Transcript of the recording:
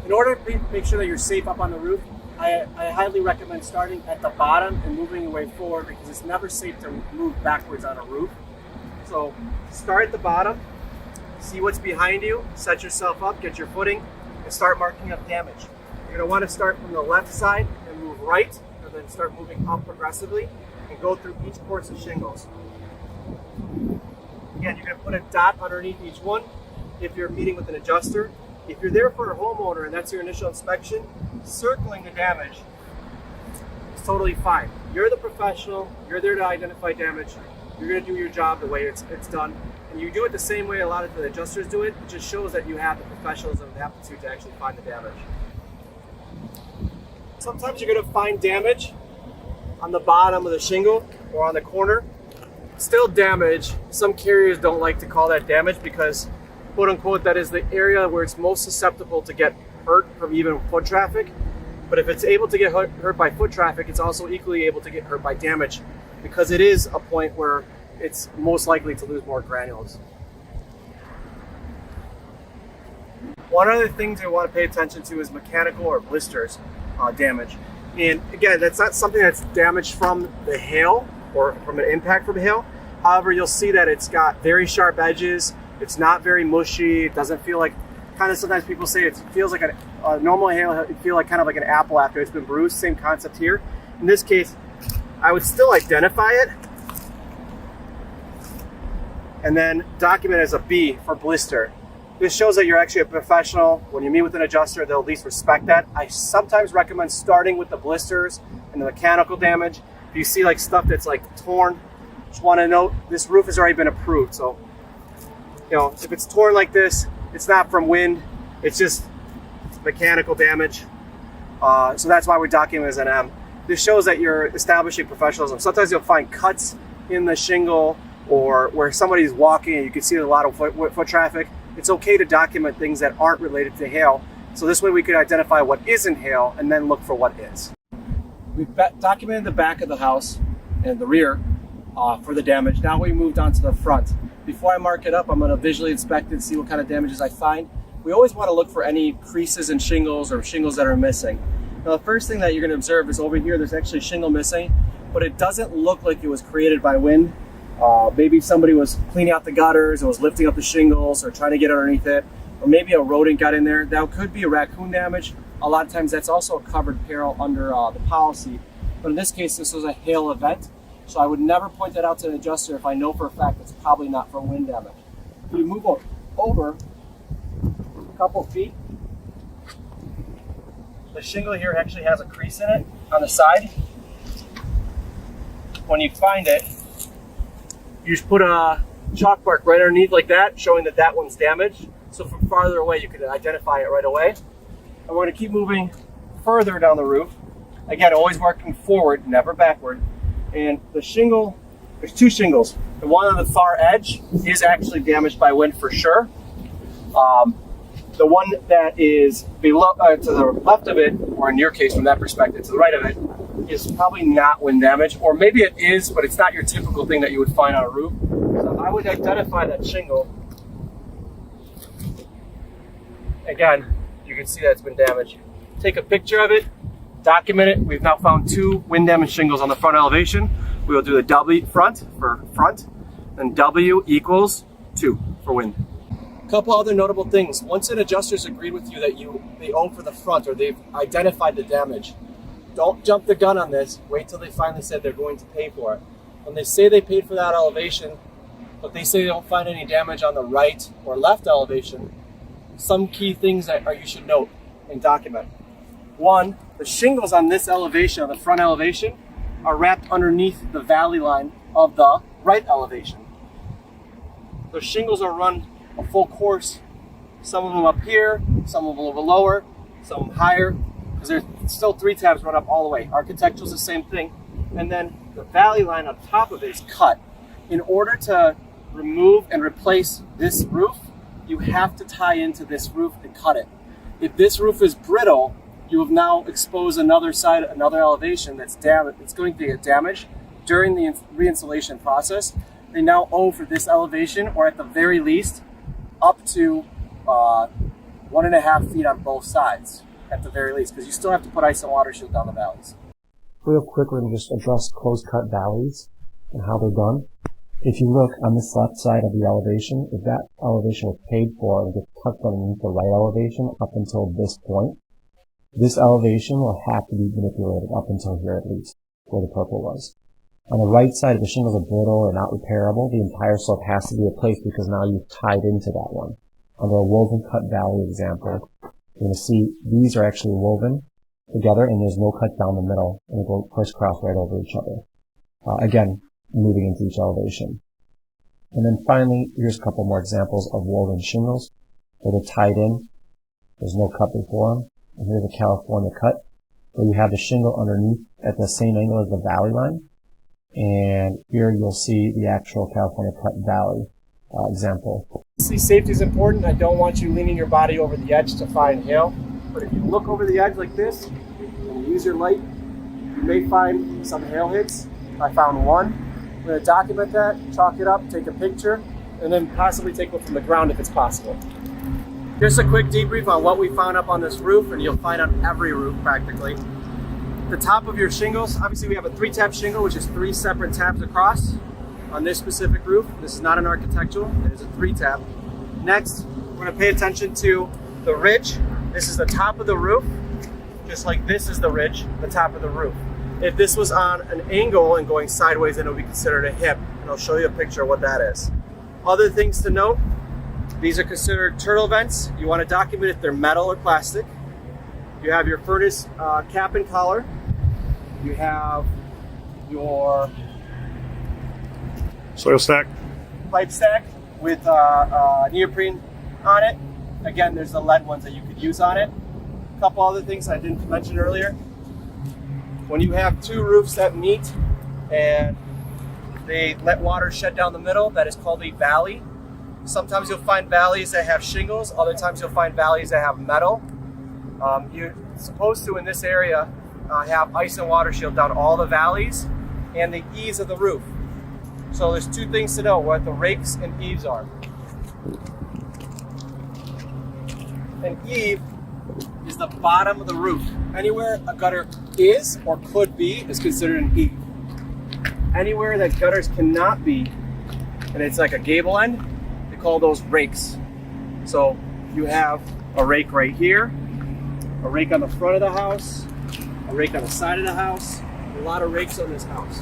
In order to make sure that you're safe up on the roof, I highly recommend starting at the bottom and moving your way forward, because it's never safe to move backwards on a roof. So start at the bottom, see what's behind you, set yourself up, get your footing, and start marking up damage. You're going to want to start from the left side and move right, and then start moving up progressively and go through each course of shingles. Again, you're going to put a dot underneath each one if you're meeting with an adjuster. If you're there for a homeowner and that's your initial inspection, circling the damage is totally fine. You're the professional, you're there to identify damage, you're going to do your job the way it's done. And you do it the same way a lot of the adjusters do it. It just shows that you have the professionalism and the aptitude to actually find the damage. Sometimes you're going to find damage on the bottom of the shingle or on the corner. Still damage. Some carriers don't like to call that damage because, quote unquote, that is the area where it's most susceptible to get hurt from even foot traffic. But if it's able to get hurt by foot traffic, it's also equally able to get hurt by damage, because it is a point where it's most likely to lose more granules. One other thing to want to pay attention to is mechanical or blisters damage. And again, that's not something that's damaged from the hail or from an impact from hail. However, you'll see that it's got very sharp edges. It's not very mushy. It doesn't feel like, kind of sometimes people say it feels like a normal hail, it feel like kind of like an apple after it's been bruised. Same concept here. In this case, I would still identify it and then document as a B for blister. This shows that you're actually a professional. When you meet with an adjuster, they'll at least respect that. I sometimes recommend starting with the blisters and the mechanical damage. If you see like stuff that's like torn, just want to note this roof has already been approved. So, you know, if it's torn like this, it's not from wind, it's just mechanical damage. So that's why we document as an M. This shows that you're establishing professionalism. Sometimes you'll find cuts in the shingle or where somebody's walking and you can see a lot of foot traffic. It's okay to document things that aren't related to hail. So this way we could identify what isn't hail and then look for what is. We've documented the back of the house and the rear for the damage. Now we moved on to the front. Before I mark it up, I'm going to visually inspect it and see what kind of damages I find. We always want to look for any creases in shingles or shingles that are missing. Now the first thing that you're going to observe is over here there's actually shingle missing, but it doesn't look like it was created by wind. Maybe somebody was cleaning out the gutters and was lifting up the shingles or trying to get underneath it, or maybe a rodent got in there. That could be a raccoon damage. A lot of times that's also a covered peril under the policy. But in this case, this was a hail event, so I would never point that out to an adjuster if I know for a fact it's probably not from wind damage. If you move over a couple feet, the shingle here actually has a crease in it on the side. When you find it, you just put a chalk mark right underneath like that, showing that that one's damaged. So from farther away, you can identify it right away. And we're going to keep moving further down the roof. Again, always working forward, never backward. And the shingle, there's two shingles. The one on the far edge is actually damaged by wind for sure. The one that is below, to the left of it, or in your case from that perspective, to the right of it, is probably not wind damage, or maybe it is, but it's not your typical thing that you would find on a roof. So I would identify that shingle. Again, you can see that it's been damaged. Take a picture of it, document it. We've now found two wind damaged shingles on the front elevation. We will do the W front for front, then W equals 2 for wind. A couple other notable things. Once an adjuster's agreed with you that they own for the front or they've identified the damage, don't jump the gun on this. Wait till they finally said they're going to pay for it. When they say they paid for that elevation, but they say they don't find any damage on the right or left elevation, some key things that you should note and document. One, the shingles on this elevation, on the front elevation, are wrapped underneath the valley line of the right elevation. The shingles are run a full course, some of them up here, some of them a little lower, some of them higher, because there's still 3 tabs run up all the way. Architectural is the same thing. And then the valley line on top of it is cut. In order to remove and replace this roof, you have to tie into this roof and cut it. If this roof is brittle, you have now exposed another side, another elevation that's damaged. It's going to get damaged during the reinstallation process. They now owe for this elevation, or at the very least, up to 1 1.5 feet on both sides at the very least, because you still have to put ice and water shield down the valleys. Real quick, we're going to just address closed cut valleys and how they're done. If you look on this left side of the elevation, if that elevation was paid for and gets tucked underneath the right elevation up until this point, this elevation will have to be manipulated up until here at least, where the purple was. On the right side, if the shingles are brittle or not repairable, the entire slope has to be replaced because now you've tied into that one. Under a woven cut valley example, you're going to see these are actually woven together and there's no cut down the middle and they go crisscross right over each other. Again, moving into each elevation. And then finally, here's a couple more examples of woven shingles where they're tied in. There's no cut before them. And here's a California cut where you have the shingle underneath at the same angle as the valley line. And here you'll see the actual California cut valley example. See, safety is important. I don't want you leaning your body over the edge to find hail. But if you look over the edge like this and you use your light, you may find some hail hits. I found one. We're going to document that, chalk it up, take a picture, and then possibly take one from the ground if it's possible. Here's a quick debrief on what we found up on this roof, and you'll find on every roof practically. The top of your shingles, obviously we have a 3-tap shingle, which is 3 separate tabs across on this specific roof. This is not an architectural, it is a 3-tap. Next, we're going to pay attention to the ridge. This is the top of the roof, just like this is the ridge, the top of the roof. If this was on an angle and going sideways, then it would be considered a hip, and I'll show you a picture of what that is. Other things to note, these are considered turtle vents. You want to document if they're metal or plastic. You have your furnace cap and collar. You have your soil stack, pipe stack with neoprene on it. Again, there's the lead ones that you could use on it. A couple other things I didn't mention earlier. When you have 2 roofs that meet and they let water shed down the middle, that is called a valley. Sometimes you'll find valleys that have shingles, other times you'll find valleys that have metal. You're supposed to, in this area, have ice and water shield down all the valleys and the eaves of the roof. So there's 2 things to know, what the rakes and eaves are. An eave is the bottom of the roof. Anywhere a gutter is or could be is considered an eave. Anywhere that gutters cannot be, and it's like a gable end, they call those rakes. So you have a rake right here, a rake on the front of the house, a rake on the side of the house, a lot of rakes on this house.